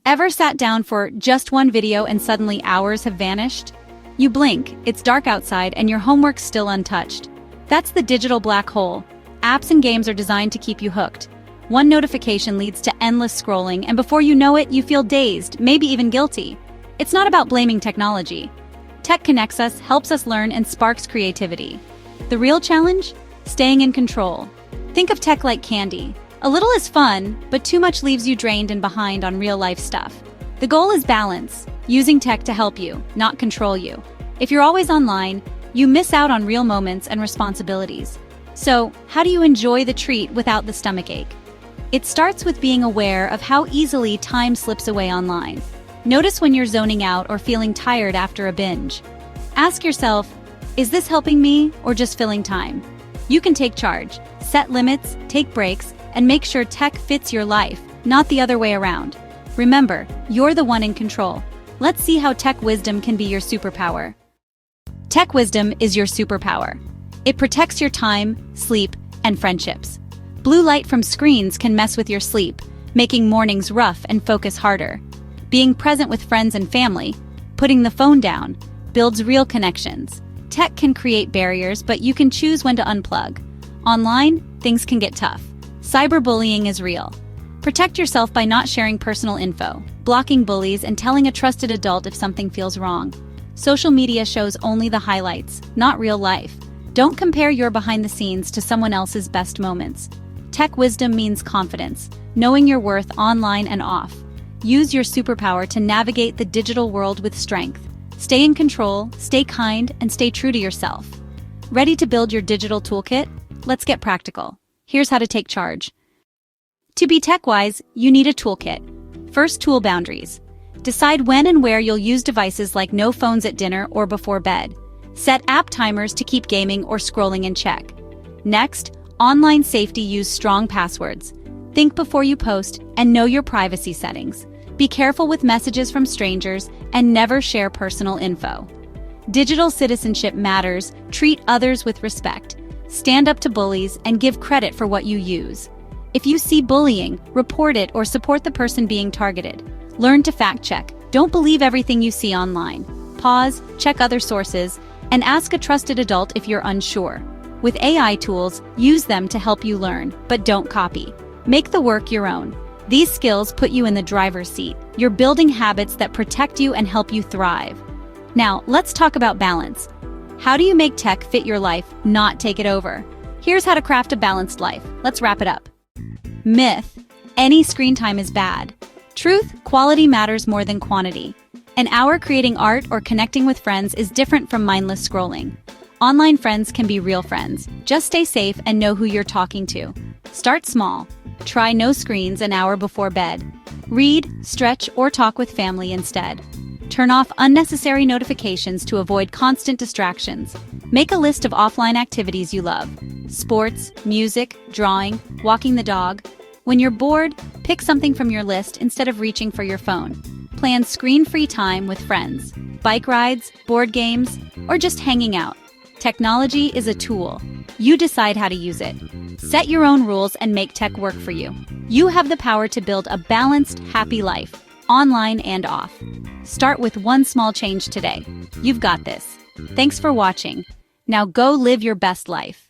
Ever sat down for just one video and suddenly hours have vanished? You blink, it's dark outside, and your homework's still untouched. That's the digital black hole. Apps and games are designed to keep you hooked. One notification leads to endless scrolling, and before you know it, you feel dazed, maybe even guilty. It's not about blaming technology. Tech connects us, helps us learn, and sparks creativity. The real challenge? Staying in control. Think of tech like candy. A little is fun, but too much leaves you drained and behind on real-life stuff. The goal is balance, using tech to help you, not control you. If you're always online, you miss out on real moments and responsibilities. So, how do you enjoy the treat without the stomachache? It starts with being aware of how easily time slips away online. Notice when you're zoning out or feeling tired after a binge. Ask yourself, is this helping me or just filling time? You can take charge, set limits, take breaks, and make sure tech fits your life, not the other way around. Remember, you're the one in control. Let's see how tech wisdom can be your superpower. Tech wisdom is your superpower. It protects your time, sleep, and friendships. Blue light from screens can mess with your sleep, making mornings rough and focus harder. Being present with friends and family, putting the phone down, builds real connections. Tech can create barriers, but you can choose when to unplug. Online, things can get tough. Cyberbullying is real. Protect yourself by not sharing personal info, blocking bullies, and telling a trusted adult if something feels wrong. Social media shows only the highlights, not real life. Don't compare your behind the scenes to someone else's best moments. Tech wisdom means confidence, knowing your worth online and off. Use your superpower to navigate the digital world with strength. Stay in control, stay kind, and stay true to yourself. Ready to build your digital toolkit? Let's get practical. Here's how to take charge. To be tech-wise, you need a toolkit. First, tool boundaries. Decide when and where you'll use devices like no phones at dinner or before bed. Set app timers to keep gaming or scrolling in check. Next, online safety. Use strong passwords. Think before you post and know your privacy settings. Be careful with messages from strangers and never share personal info. Digital citizenship matters. Treat others with respect. Stand up to bullies and give credit for what you use. If you see bullying, report it or support the person being targeted. Learn to fact-check. Don't believe everything you see online. Pause, check other sources, and ask a trusted adult if you're unsure. With AI tools, use them to help you learn, but don't copy. Make the work your own. These skills put you in the driver's seat. You're building habits that protect you and help you thrive. Now, let's talk about balance. How do you make tech fit your life, not take it over? Here's how to craft a balanced life. Let's wrap it up. Myth: any screen time is bad. Truth: quality matters more than quantity. An hour creating art or connecting with friends is different from mindless scrolling. Online friends can be real friends. Just stay safe and know who you're talking to. Start small. Try no screens an hour before bed. Read, stretch, or talk with family instead. Turn off unnecessary notifications to avoid constant distractions. Make a list of offline activities you love. Sports, music, drawing, walking the dog. When you're bored, pick something from your list instead of reaching for your phone. Plan screen-free time with friends, bike rides, board games, or just hanging out. Technology is a tool. You decide how to use it. Set your own rules and make tech work for you. You have the power to build a balanced, happy life, online and off. Start with one small change today. You've got this. Thanks for watching. Now go live your best life.